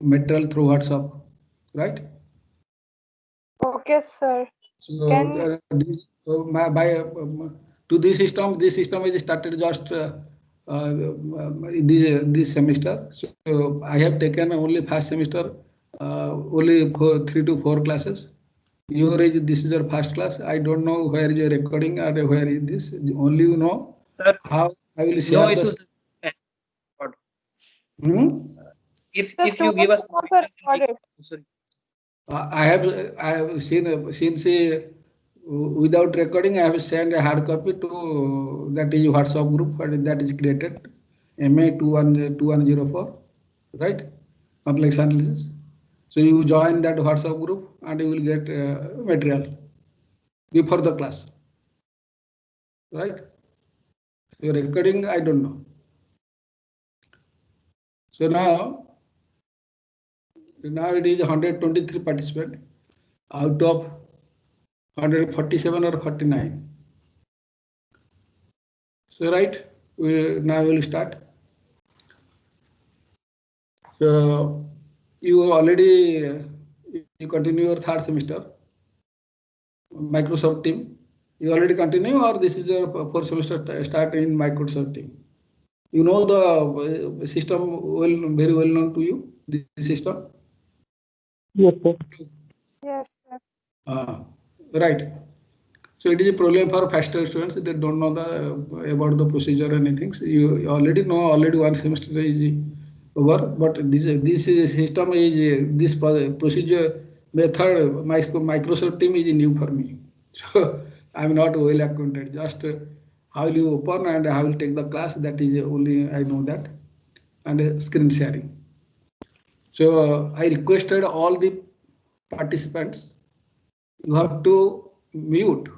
material through WhatsApp, right? Okay, sir. So to this system is started just this semester. So I have taken only first semester, only 3 to 4 classes. This is your first class. I don't know where your recording or where is this. Only you know Sir, how I will no share issues. this. Hmm? The If you give students us will also record it. sorry. I have seen since without recording. I have sent a hard copy to that is WhatsApp group that is created MA 2104, right? Complex analysis. So you join that WhatsApp group and you will get material before the class, right? So recording I don't know. So now it is 123 participants out of 147 or 49. So right, now we will start. So you already you continue your third semester, Microsoft team. You already continue, or this is your fourth semester start in Microsoft team. You know the system well, very well known to you. This system. Yes, sir. Yes, sir. Right. So it is a problem for faster students. They don't know the about the procedure or anything. So you already know already one semester is over, but this is system is this procedure method. Microsoft team is new for me, so I'm not well acquainted. Just how will you open and how will take the class. That is only I know that, and screen sharing. So I requested all the participants. You have to mute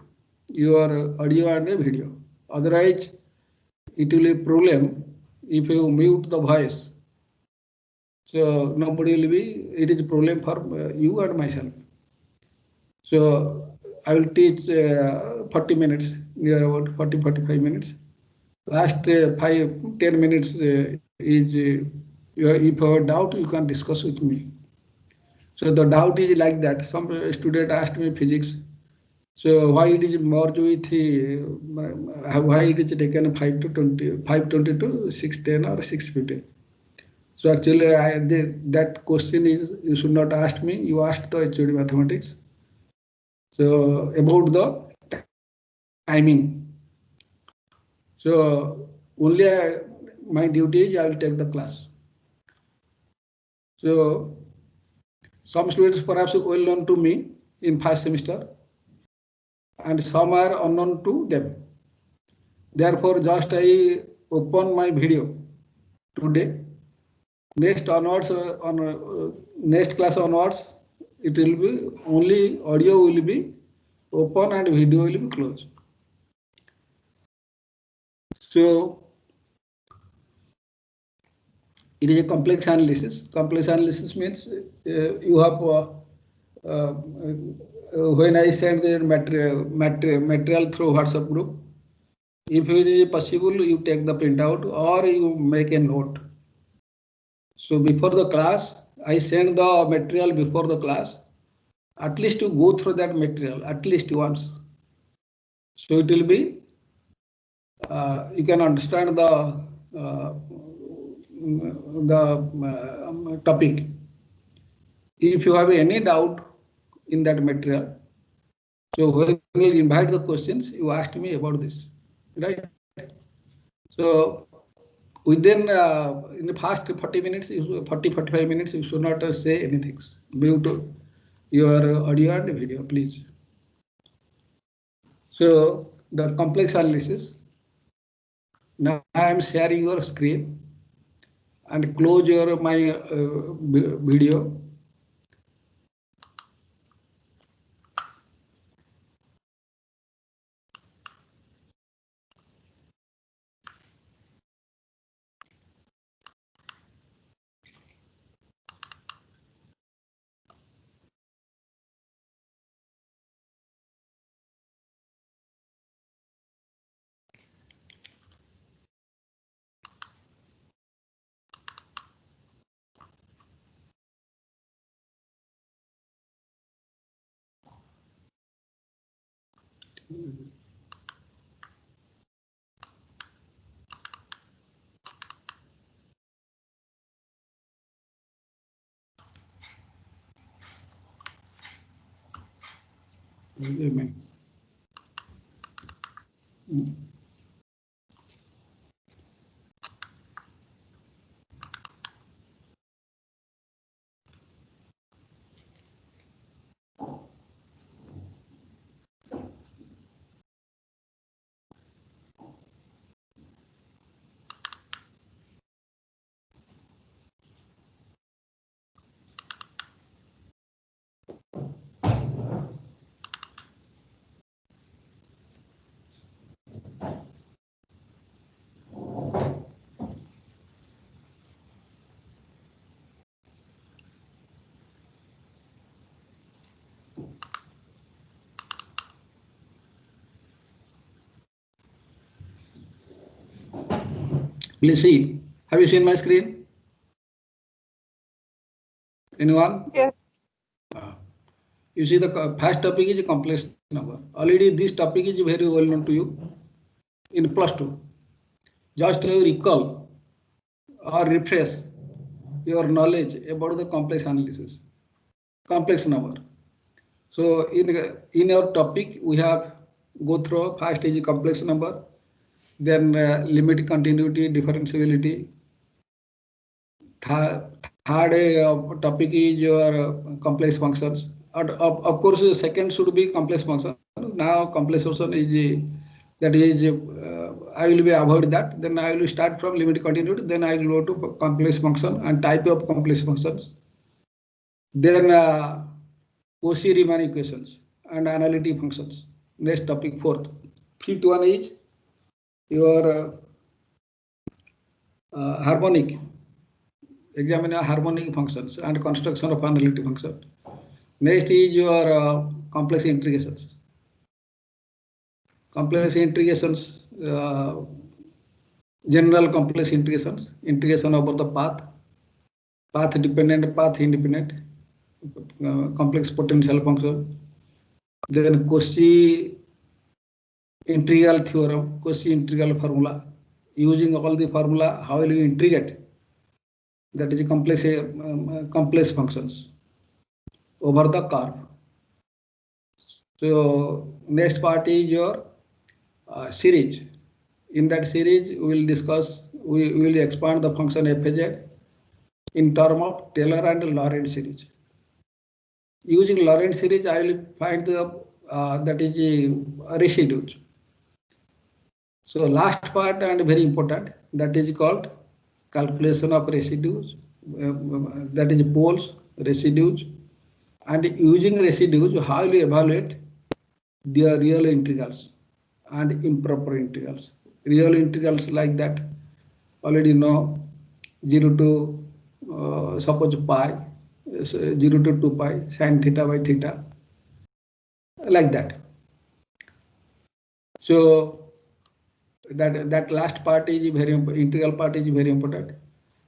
your audio and video. Otherwise, it will be problem if you mute the voice. So nobody will be. It is a problem for you and myself. So I will teach 40 minutes, near about 40-45 minutes. Last 5-10 minutes is if you have doubt, you can discuss with me. So the doubt is like that. Some student asked me physics. So why it is merged with why it is taken 5 to 20, 520 to 610 or 650? So actually, that question is you should not ask me. You asked the HOD mathematics. So about the timing. So only my duty is I will take the class. So some students perhaps well known to me in first semester, and some are unknown to them. Therefore, just I open my video today. Next onwards, next class onwards, it will be only audio will be open and video will be closed. So it is a complex analysis. Complex analysis means you have when I send the material through WhatsApp group, if it is possible, you take the printout or you make a note. So before the class, I send the material before the class. At least you go through that material at least once. So it will be you can understand the topic. If you have any doubt in that material, so when we invite the questions, you asked me about this, right? So within in the first 40 minutes, 40-45 minutes, you should not say anything. Mute your audio and video, please. So the complex analysis. Now I am sharing your screen and close your my video. Amen. Please see. Have you seen my screen? Anyone? Yes. You see, the first topic is a complex number. Already this topic is very well known to you in +2. Just to recall or refresh your knowledge about the complex analysis, complex number. So in our topic, we have go through first is a complex number, then limit continuity, differentiability. Third topic is your complex functions. Of course, the second should be complex function. Now complex function is that is I will be avoid that. Then I will start from limit continuity. Then I will go to complex function and type of complex functions. Then Cauchy-Riemann equations and analytic functions. Next topic, fourth. Fifth one is your harmonic. Examine harmonic functions and construction of analytic function. Next is your complex integrations. Complex integrations, general complex integrations, integration over the path dependent, path independent, complex potential function. Then Cauchy integral theorem, Cauchy integral formula. Using all the formula, how will you integrate? That is a complex functions over the curve. So next part is your series. In that series, we will discuss, we will expand the function f(z) in term of Taylor and Lorentz series. Using Lorentz series, I will find the that is residues. So last part and very important, that is called calculation of residues, that is poles, residues, and using residues, how you evaluate their real integrals and improper integrals. Real integrals like that already know 0 to suppose pi, 0 to 2 pi, sin theta by theta, like that. So that last part is very integral part is very important.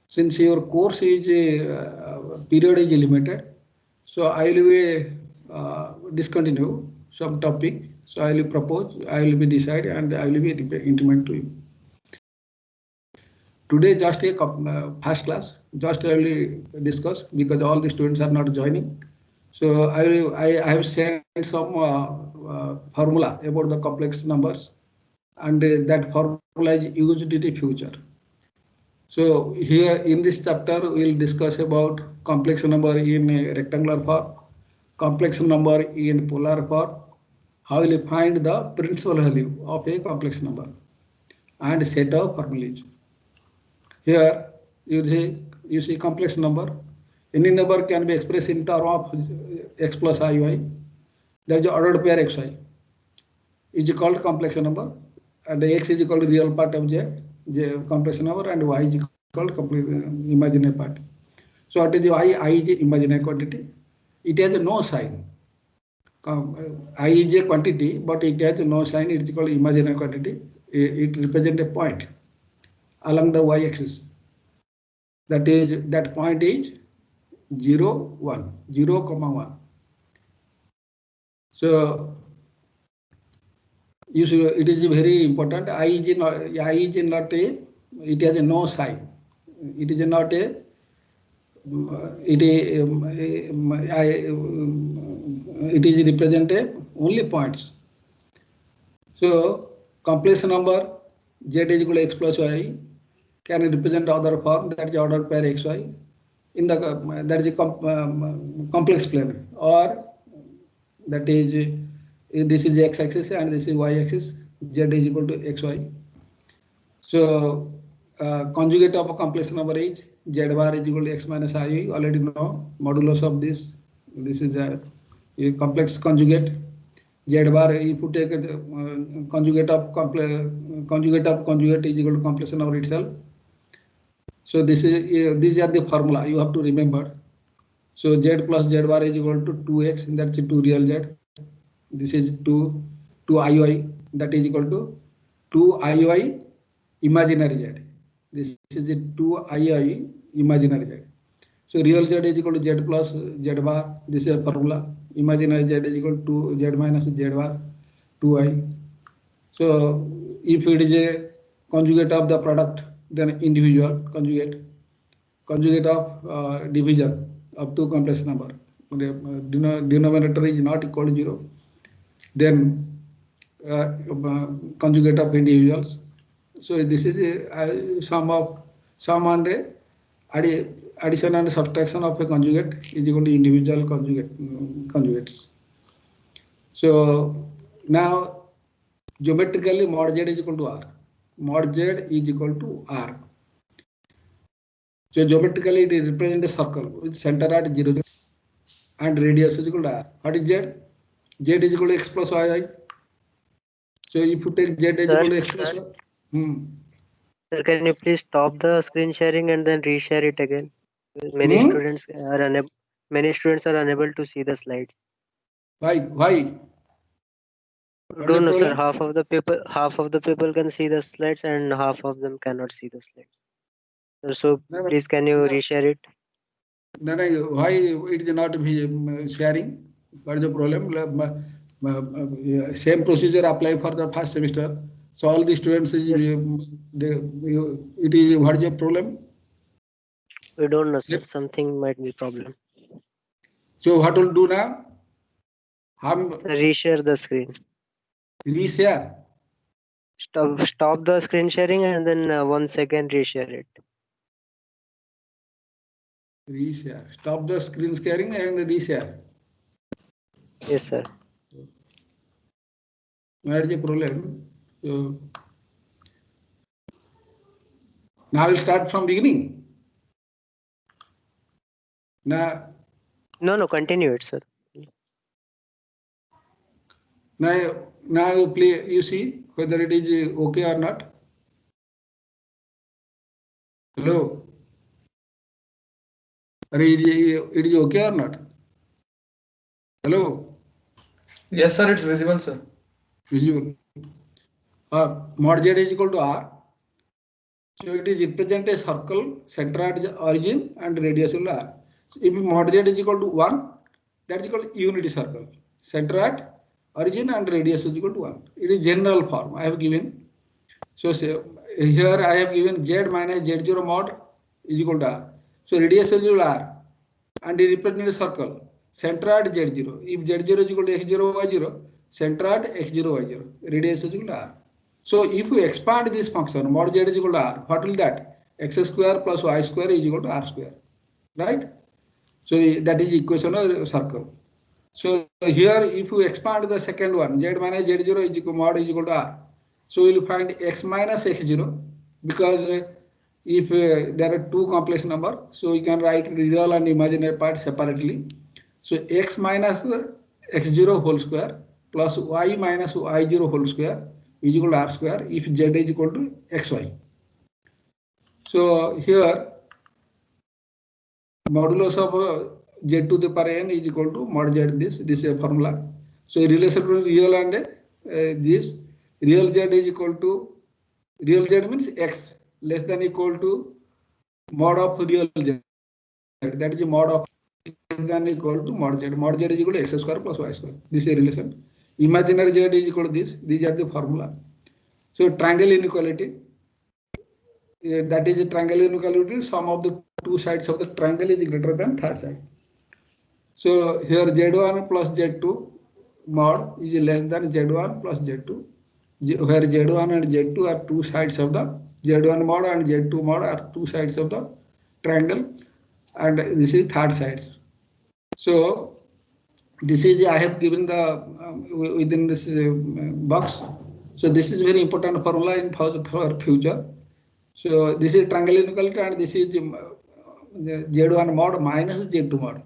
Since your course is period is limited, so I will be discontinue some topic. So I will propose, I will be decide, and I will be intimate to you. Today just a first class, just I will discuss because all the students are not joining. So I have sent some formula about the complex numbers, and that formula is used in the future. So here in this chapter, we will discuss about complex number in a rectangular form, complex number in polar form, how will you find the principal value of a complex number, and set of formulas. Here you see complex number. Any number can be expressed in terms of x plus iy. There is an ordered pair xy is called complex number, and x is equal to real part of j complex number, and y is called complete imaginary part. So what is I is imaginary quantity. It has no sign. I is a quantity, but it has no sign. It is called imaginary quantity. It represents a point along the y-axis. That point is 0, 1, 0, 1. So You should, it is very important. I is not a, it has a no sign. It is not a, it is represented only points. So complex number z is equal to x plus y can represent other form, that is order pair xy in the that is a complex plane, or that is this is x axis and this is y axis, z is equal to xy. So conjugate of a complex number is z bar is equal to x minus I. You already know modulus of this. This is a complex conjugate. Z bar, if you take a conjugate of conjugate is equal to complex number itself. So this is these are the formula you have to remember. So z plus z bar is equal to 2x, and that's 2 real z. This is 2 iy, that is equal to 2 iy imaginary z. This is the 2 iy imaginary z. So real z is equal to z plus z bar. This is a formula. Imaginary z is equal to z minus z bar 2i. So if it is a conjugate of the product, then individual conjugate of division of two complex number. Denominator is not equal to 0. Then conjugate of individuals. So this is a sum and addition and subtraction of a conjugate is equal to individual conjugates. So now geometrically mod z is equal to r. Mod z is equal to r. So geometrically it is represent a circle with center at 0 and radius is equal to r. What is z? Z is equal to x plus yi. So if you take z is equal to x plus y. Sir, can you please stop the screen sharing and then reshare it again? Many students are unable to see the slides. Why? Don't know, sir. Half of the people can see the slides and half of them cannot see the slides. So please, can you reshare it? No, why it is not sharing? What is the problem? Same procedure apply for the first semester. So all the students it is what is the problem? We don't know, sir. Something might be problem. So what will do now? Reshare the screen. Reshare. Stop the screen sharing and then once again reshare it. Reshare. Stop the screen sharing and reshare. Yes, sir. Where is the problem? So now we'll start from beginning. Now. No, continue it, sir. Now you play. You see whether it is okay or not. Hello. It is okay or not? Hello. Yes, sir. It's visible, sir. Visible. Mod z is equal to r. So it is represent a circle, center at origin and radius will r. So if mod z is equal to 1, that is called unity circle. Center at origin and radius is equal to 1. It is general form I have given. So here I have given z minus z0 mod is equal to r. So radius is equal to r and it represents a circle. Center at z0. If z0 is equal to x0 y0, center at x0 y0. Radius is equal to r. So if you expand this function mod z is equal to r, what will that? X square plus y square is equal to r square, right? So that is equation of circle. So here if you expand the second one, z minus z0 is equal mod is equal to r. So you will find x minus x0 because if there are two complex number, so you can write real and imaginary part separately. So x minus x0 whole square plus y minus y0 whole square is equal to r square if z is equal to xy. So here modulus of z to the power n is equal to mod z this is a formula. So relation between real and this real z is equal to real z means x less than equal to mod of real z, that is mod of less than equal to mod z. Mod z is equal to x square plus y square. This is a relation. Imaginary z is equal to this. These are the formula. So triangle inequality. That is a triangle inequality. Sum of the two sides of the triangle is greater than third side. So here z1 plus z2 mod is less than z1 plus z2. Where z1 and z2 are two sides of the z1 mod and z2 mod are two sides of the triangle, and this is third sides. So this is I have given the within this box. So this is very important formula in for future. So this is triangle inequality, and this is z1 mod minus z2 mod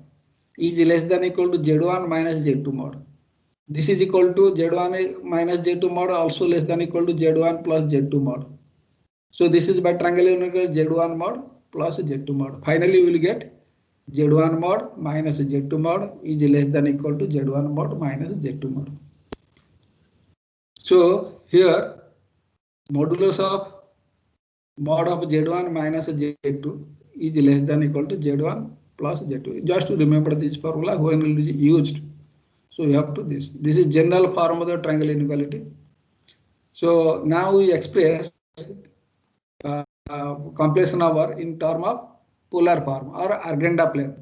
is less than equal to z1 minus z2 mod. This is equal to z1 minus z2 mod also less than equal to z1 plus z2 mod. So this is by triangle inequality z1 mod plus z2 mod. Finally, we will get z1 mod minus z2 mod is less than equal to z1 mod minus z2 mod. So here modulus of mod of z1 minus z2 is less than equal to z1 plus z2. Just to remember this formula when it is used. So you have to this. This is general form of the triangle inequality. So now we express complex number in term of polar form or Arganda plane.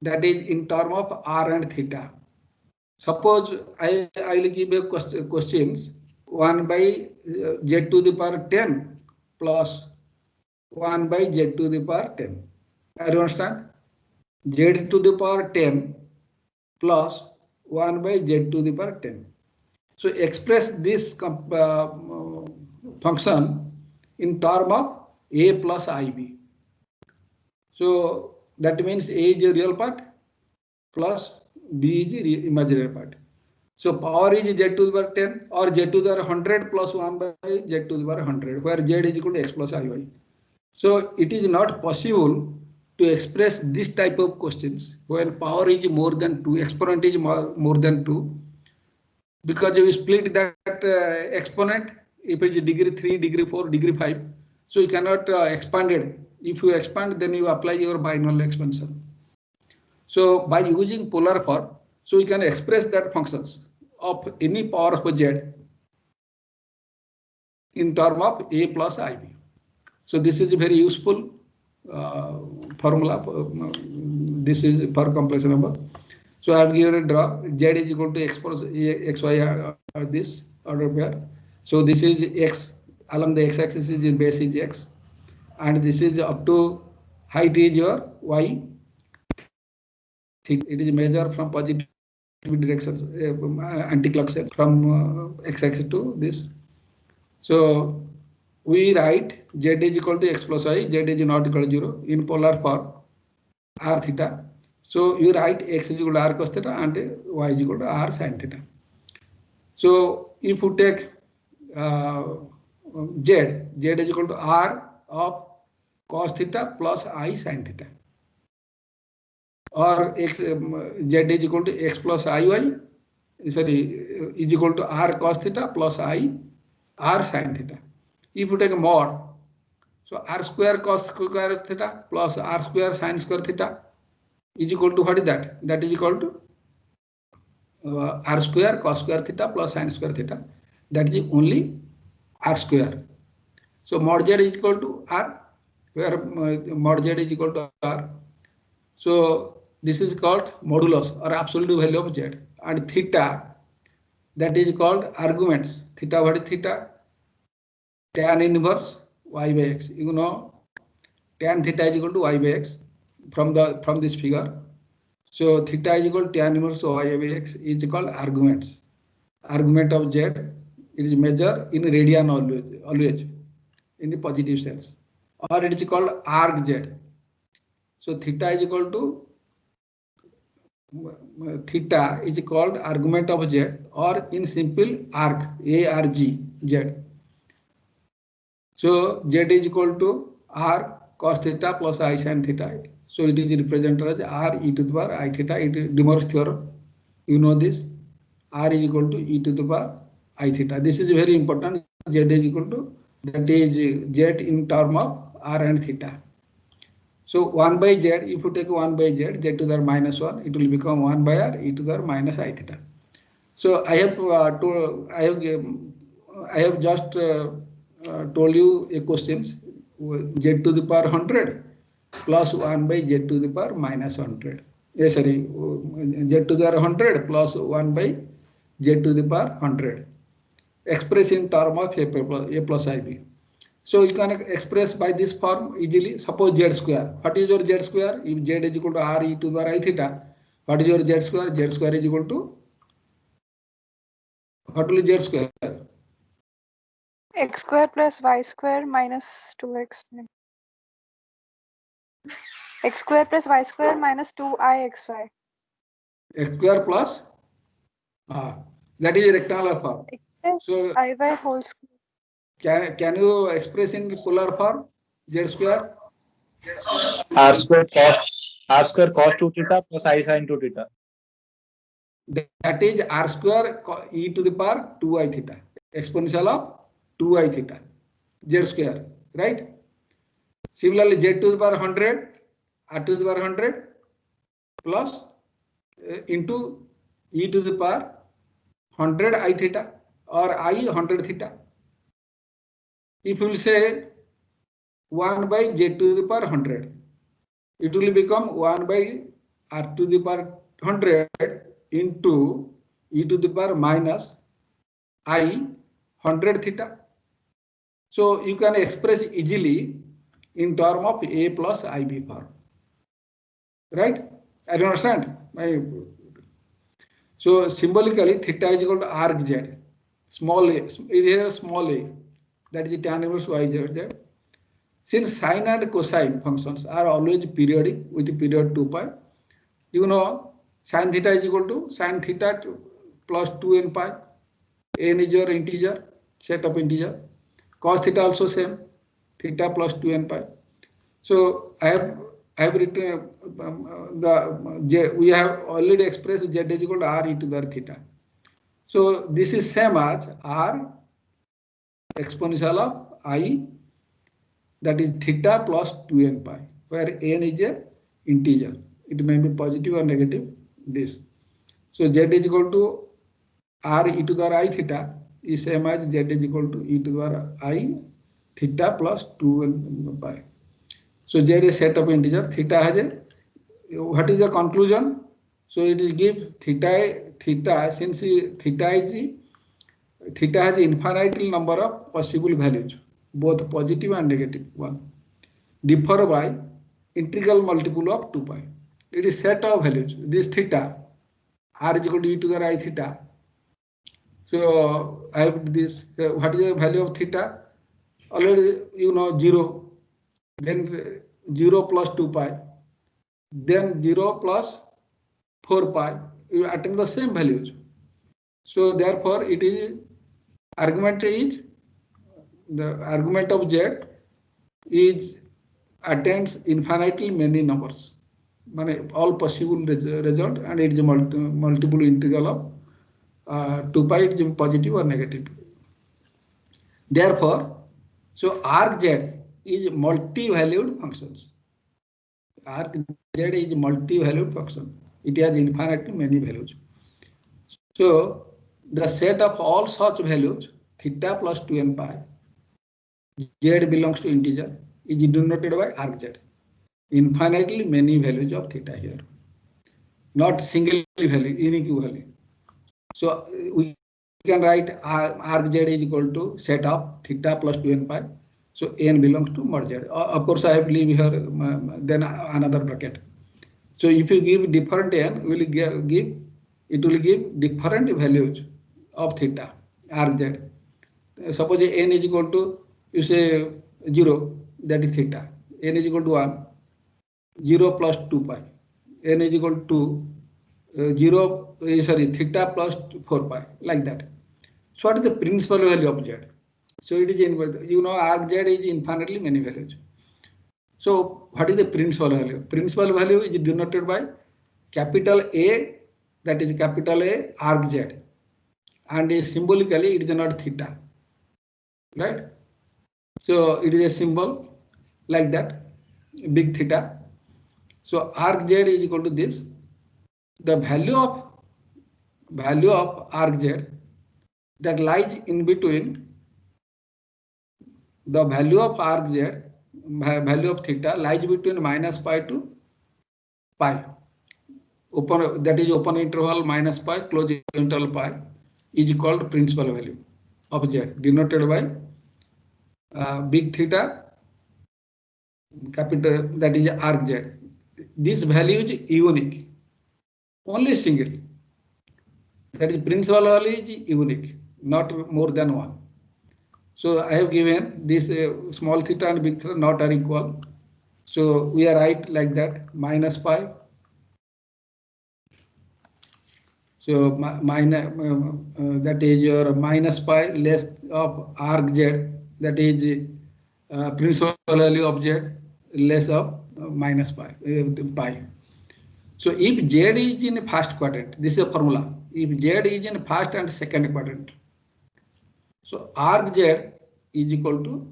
That is in term of r and theta. Suppose I will give a questions 1 by z to the power 10 plus 1 by z to the power 10. I understand? Z to the power 10 plus 1 by z to the power 10. So express this function in term of a plus ib. So that means a is a real part plus b is the imaginary part. So power is z to the power 10 or z to the power 100 plus 1 by z to the power 100, where z is equal to x plus iy. So it is not possible to express this type of questions when power is more than 2, exponent is more than 2, because you split that exponent if it is degree 3, degree 4, degree 5. So you cannot expand it. If you expand, then you apply your binomial expansion. So by using polar form, so you can express that functions of any power of z in term of a plus ib. So this is a very useful formula. This is for complex number. So I have given a draw. Z is equal to x plus x y this order pair. So this is x along the x-axis is base is x, and this is up to height is your y. It is measured from positive directions, anti-clockwise from x-axis to this. So we write z is equal to x plus y, z is not equal to 0 in polar form r theta. So you write x is equal to r cos theta and y is equal to r sin theta. So if you take z is equal to r of cos theta plus I sin theta, or x z is equal to x plus iy, sorry, is equal to r cos theta plus I r sin theta. If you take a mod, so r square cos square theta plus r square sin square theta is equal to what is that? That is equal to r square cos square theta plus sin square theta. That is only r square. So mod z is equal to r, where mod z is equal to r. So this is called modulus or absolute value of z, and theta, that is called arguments. Theta, what is theta? Tan inverse y by x. You know, tan theta is equal to y by x from this figure. So theta is equal to tan inverse y by x is called arguments. Argument of z, it is measured in radian always in the positive sense, or it is called arc z. So theta is equal to theta is called argument of z, or in simple arc arg z. So z is equal to r cos theta plus I sin theta. So it is represented as r e to the power I theta. It is De Moivre's theorem. You know this. R is equal to e to the power I theta. This is very important. Z is equal to, that is z in term of r and theta. So 1 by z, if you take 1 by z, z to the minus 1, it will become 1 by r e to the minus I theta. So I have just told you a question. Z to the power 100 plus 1 by z to the power minus 100. Yes, sorry, z to the power 100 plus 1 by z to the power 100. Express in term of a plus ib. So you can express by this form easily. Suppose z square. What is your z square? If z is equal to r e to the power I theta, what is your z square? Z square is equal to what will z square? X square plus y square minus 2x. X square plus y square minus 2ixy. X square plus that is a rectangular form. Express So iy whole square. can you express in polar form z square? R square cos 2 theta plus I sin 2 theta. That is r square e to the power 2i theta, exponential of 2i theta, z square, right? Similarly, z to the power 100, r to the power 100 plus into e to the power 100 I theta or I 100 theta. If you will say 1 by z to the power 100, it will become 1 by r to the power 100 into e to the power minus I 100 theta. So you can express easily in term of a plus ib form, right? I don't understand. So symbolically theta is equal to arc z, small a, it is a small a, that is tan inverse y z. Since sine and cosine functions are always periodic with the period 2 pi, you know sin theta is equal to sin theta plus 2n pi. N is your integer, set of integer. Cos theta also same, theta plus 2n pi. So I have written we have already expressed z is equal to r e to the theta. So this is same as r exponential of I, that is theta plus 2n pi, where n is a integer. It may be positive or negative. This. So z is equal to r e to the I theta is same as z is equal to e to the I theta plus 2n pi. So z is set of integer. Theta has a, what is the conclusion? So it is give theta since theta has infinite number of possible values, both positive and negative one, differ by integral multiple of 2 pi. It is set of values. This theta r is equal to e to the I theta. So I have this. What is the value of theta? Already you know 0. Then 0 plus 2 pi. Then 0 plus 4 pi. You attain the same values. So therefore, it is argument is the argument of z is attains infinitely many numbers, all possible result, and it is multiple integral of 2 pi, it is positive or negative. Therefore, so arc z is multi-valued functions. Arc z is multi-valued function. It has infinitely many values. So the set of all such values, theta plus 2n pi, z belongs to integer, is denoted by arc z. Infinitely many values of theta here, not single value, unique value. So we can write arc z is equal to set of theta plus 2n pi. So n belongs to mod z. Of course, I believe here then another bracket. So if you give different n, will give it will give different values of theta arc z. Suppose n is equal to, you say 0, that is theta. N is equal to 1, 0 plus 2 pi. N is equal to theta plus 4 pi, like that. So what is the principal value of z? So it is arc z is infinitely many values. So what is the principal value? Principal value is denoted by capital A, that is capital A arc z, and symbolically it is not theta, right? So it is a symbol like that, big theta. So arc z is equal to this. The value of value of arc z that lies in between the value of arc z, value of theta lies between minus pi to pi. Open, that is open interval minus pi, closed interval pi, is called principal value of z, denoted by big theta, capital, that is arc z. This value is unique, only single. That is principal value is unique, not more than one. So I have given this small theta and big theta not are equal. So we are right like that, minus pi. So that is your minus pi less of arc z, that is principal value of z less of minus pi, pi. So if z is in first quadrant, this is a formula. If z is in first and second quadrant, so arc z is equal to,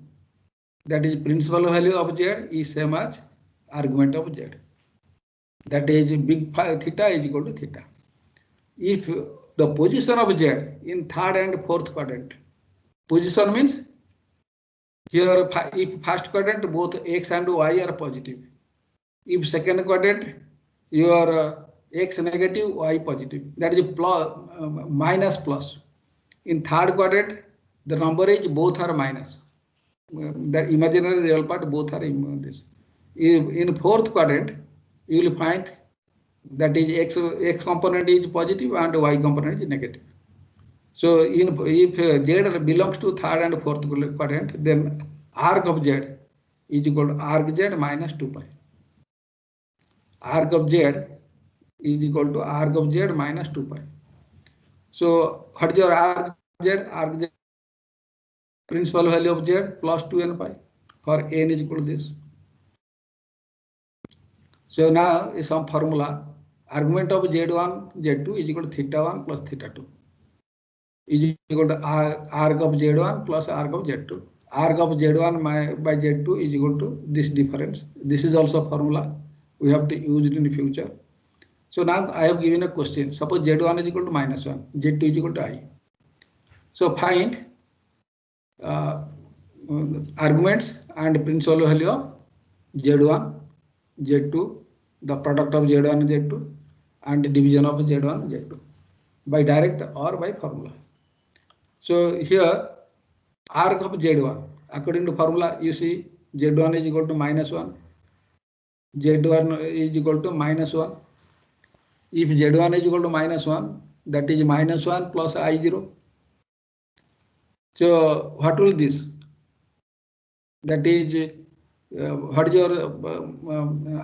that is principal value of z is same as argument of z. That is big theta is equal to theta. If the position of z in third and fourth quadrant, position means here if first quadrant both x and y are positive. If second quadrant your x negative, y positive, that is plus, minus plus. In third quadrant the number is both are minus. The imaginary real part both are in this. In fourth quadrant you will find that is x component is positive and y component is negative. So if z belongs to third and fourth quadrant, then arc of z is equal to arc z minus 2 pi. Arc of z is equal to arc of z minus 2 pi. So what is your arc z? Arc z principal value of z plus 2n pi for n is equal to this. So now is some formula. Argument of z1, z2 is equal to theta 1 plus theta 2 is equal to arc of z1 plus arc of z2. Arc of z1 by z2 is equal to this difference. This is also formula we have to use it in the future. So now I have given a question. Suppose z1 is equal to minus 1, z2 is equal to I. So find arguments and principal value of z1, z2, the product of z1 and z2, and division of z1 and z2 by direct or by formula. So here arc of z1 according to formula, you see z1 is equal to minus 1, z1 is equal to minus 1. If z1 is equal to minus 1, that is minus 1 plus I0. So what will this? That is what is your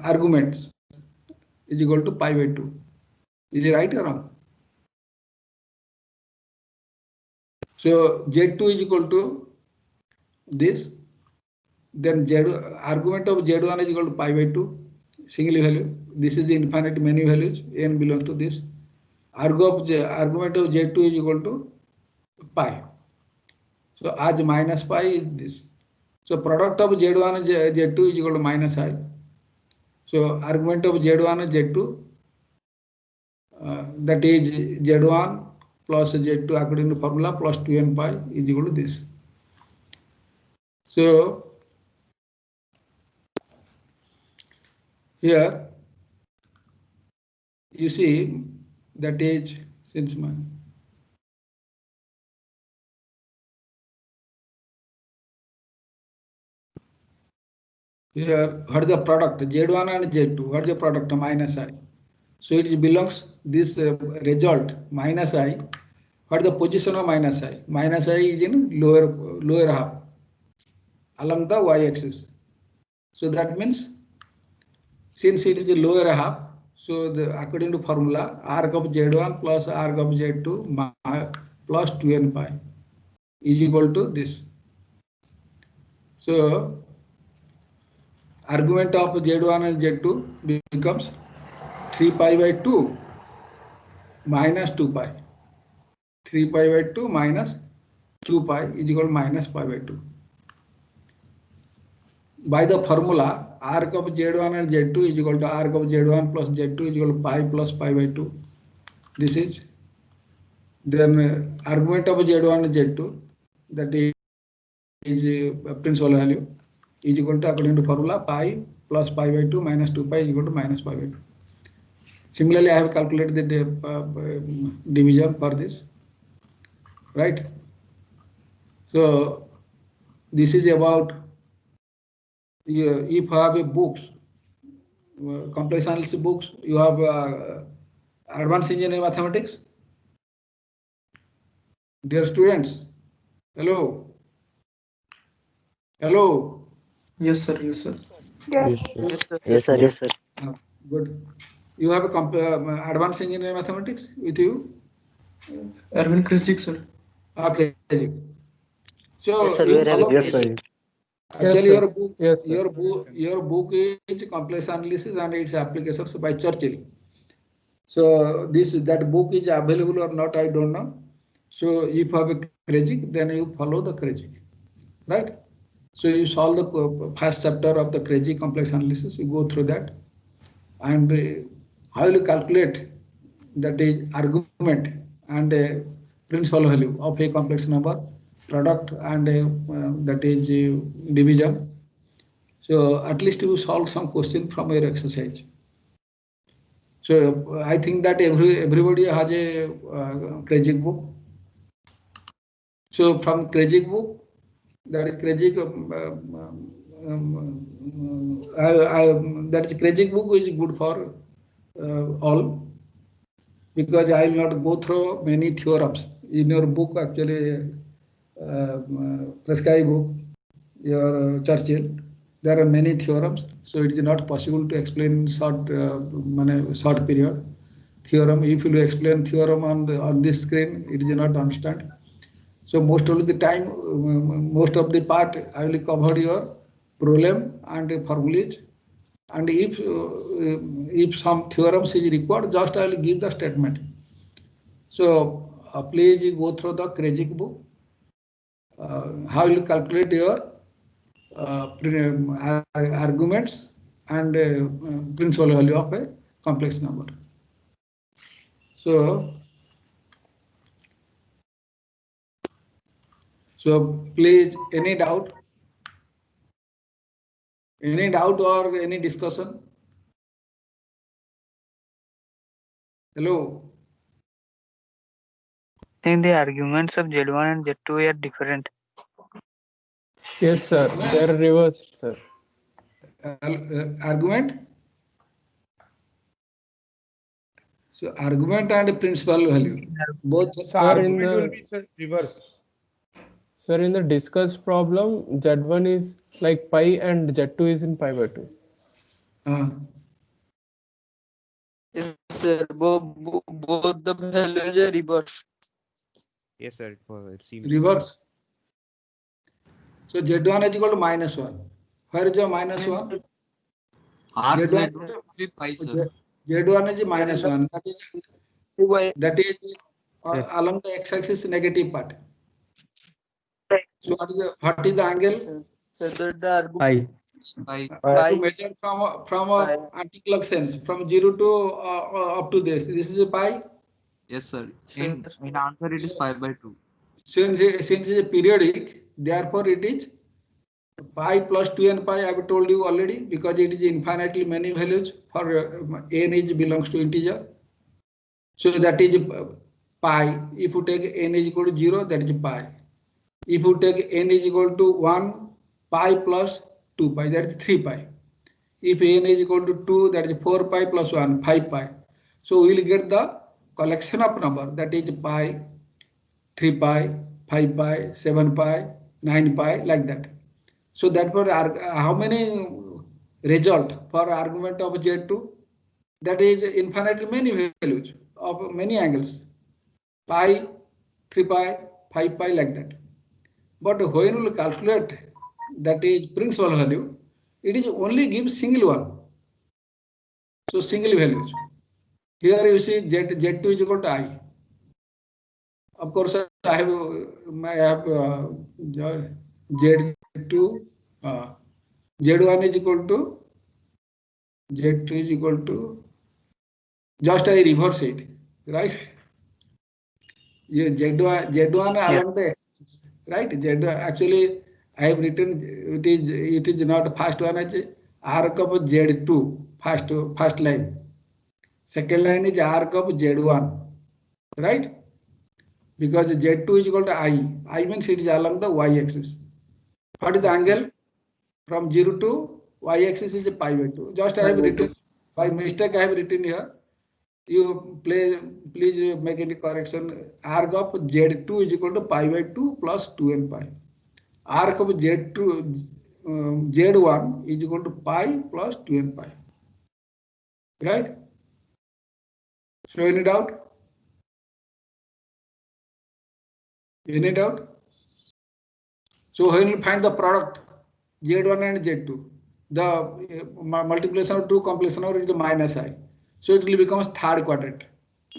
arguments is equal to pi by 2. Is it right or wrong? So z2 is equal to this. Then argument of z1 is equal to pi by 2, single value. This is the infinite many values, n belongs to this. Argument of z2 is equal to pi. So as minus pi is this. So product of z1 and z2 is equal to minus I. So argument of z1 and z2, that is z1 plus z2 according to formula plus 2n pi is equal to this. So here you see that is since my here what is the product z1 and z2, what is the product minus I. So it belongs this result minus I. What is the position of minus I? Minus I is in lower half along the y axis. So that means since it is the lower half, so according to formula arc of z1 plus arc of z2 plus 2n pi is equal to this. So argument of z1 and z2 becomes 3 pi by 2 minus 2 pi. 3 pi by 2 minus 2 pi is equal to minus pi by 2. By the formula arc of z1 and z2 is equal to arc of z1 plus z2 is equal to pi plus pi by 2. This is Then argument of Z1 and Z2, that is principal value, is equal to, according to formula, pi plus pi by 2 minus 2 pi is equal to minus pi by 2. Similarly, I have calculated the division for this, right? So this is about if you have a books, complex analysis books, you have advanced engineering mathematics. Dear students, hello. Hello. Yes, sir. Yes, sir. Yes. Yes, sir. Yes, sir. Good. You have a advanced engineering mathematics with you? Erwin Kristic, sir. Okay. So Yes, sir, you we are follow. having Yes, sir. Actually, your book, Yes, sir. your book is complex analysis and its applications by Churchill. So that book is available or not, I don't know. So if you have a Krejcik, then you follow the Krejcik, right? So you solve the first chapter of the Krejcik complex analysis. You go through that, and how will you calculate that is argument and principal value of a complex number, product, and that is division. So at least you solve some question from your exercise. So I think that everybody has a Krejcik book. So from Krejcik book, that is Krejcik. That is Krejcik book is good for all, because I will not go through many theorems in your book. Actually, Preskai book, your Churchill, there are many theorems, so it is not possible to explain short period theorem. If you explain theorem on this screen, it is not understand. So most of the time, most of the part, I will cover your problem and formulas. And if some theorems is required, just I will give the statement. So please go through the Krejcik book. How you calculate your arguments and principal value of a complex number. So please, any doubt? Any doubt or any discussion? Hello. I think the arguments of Z1 and Z2 are different. Yes, sir. They are reversed, sir. Argument. So argument and principal value, both. Sir, argument will be reversed. Sir, in the discussed problem, Z1 is like pi and Z2 is in pi by 2. Yes, sir. Both the values are reversed. Yes, sir. It seems Reverse. So Z1 is equal to -1. Where is your -1? Z1 is -1. That is along the x-axis negative part. So what is the angle? So the argument To measure from a anti-clock sense, from 0 to up to this. This is a pi. Yes, sir. In answer, it is pi by 2. Since it is a periodic, therefore it is pi plus 2n pi. I have told you already, because it is infinitely many values. For n is belongs to integer. So that is pi. If you take n is equal to 0, that is pi. If you take n is equal to 1, pi plus 2 pi, that is 3 pi. If n is equal to 2, that is 4 pi plus 1, 5 pi. So we will get the collection of number, that is pi, 3 pi, 5 pi, 7 pi, 9 pi, like that. So that for how many result for argument of Z2? That is infinitely many values of many angles, pi, 3 pi, 5 pi, like that. But when we will calculate, that is principal value, it is only give single one. So single values. Here you see Z2 is equal to I. Of course, I have Z2, Z1 is equal to, Z2 is equal to, just I reverse it, right? Yeah, Z1 along the axis, right? Z actually I have written it is not first one as arc of Z2 first line. Second line is arc of Z1, right? Because Z2 is equal to I means it is along the y axis. What is the angle from 0 to y axis is pi by 2. Just I have written by mistake I have written here. You please make any correction. Arc of Z2 is equal to pi by 2 plus 2n pi. Arc of Z1 is equal to pi plus 2n pi. Right? So any doubt? Any doubt? So when you find the product Z1 and Z2, the multiplication of 2 completion of is the minus I. So it will become third quadrant.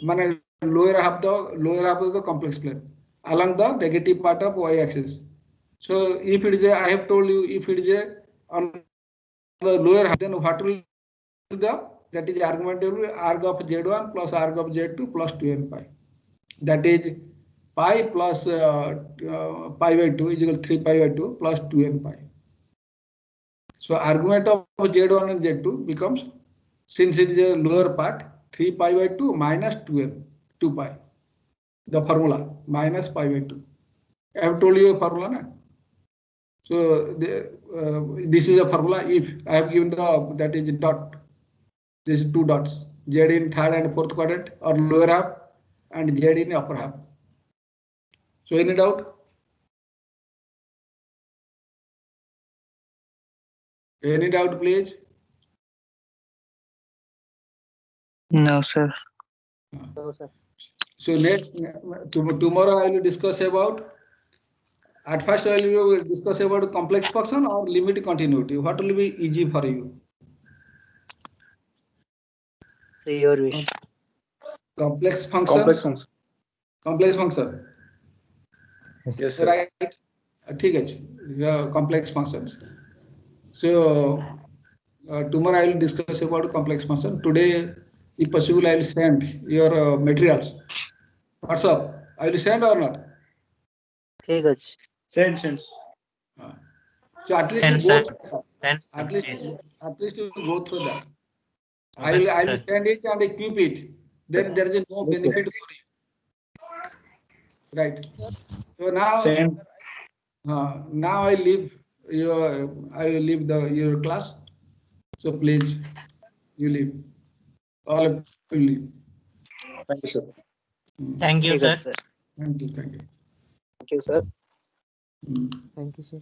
Lower half of the complex plane along the negative part of y axis. So if it is I have told you if it is on the lower half, then what will be that is argument arc of Z1 plus arc of Z2 plus 2n pi. That is pi plus pi by 2 is equal to 3 pi by 2 plus 2n pi. So argument of Z1 and Z2 becomes, since it is a lower part, 3 pi by 2 minus 2n, 2 pi. The formula minus pi by 2. I have told you a formula. Na? So this is a formula if I have given the that is dot. This is 2 dots. Z in third and fourth quadrant or lower half and Z in upper half. So any doubt? Any doubt, please? No, sir. No, sir. So tomorrow I will discuss about. At first I will discuss about complex function or limit continuity. What will be easy for you? Your wish. Complex function. Complex function. Complex function. Yes, sir. Right. ठीक है. Complex functions. So tomorrow I will discuss about complex function. Today, if possible, I will send your materials. What's up? I will send or not? ठीक है. Send. So at least you go through that. At least you go through that. I will send it and keep it. Then there is no benefit for you. Right. So now, now I leave your class. So please, you leave. All of you leave. Thank you, sir. Thank you, sir. Thank you. Thank you, sir. Thank you, sir.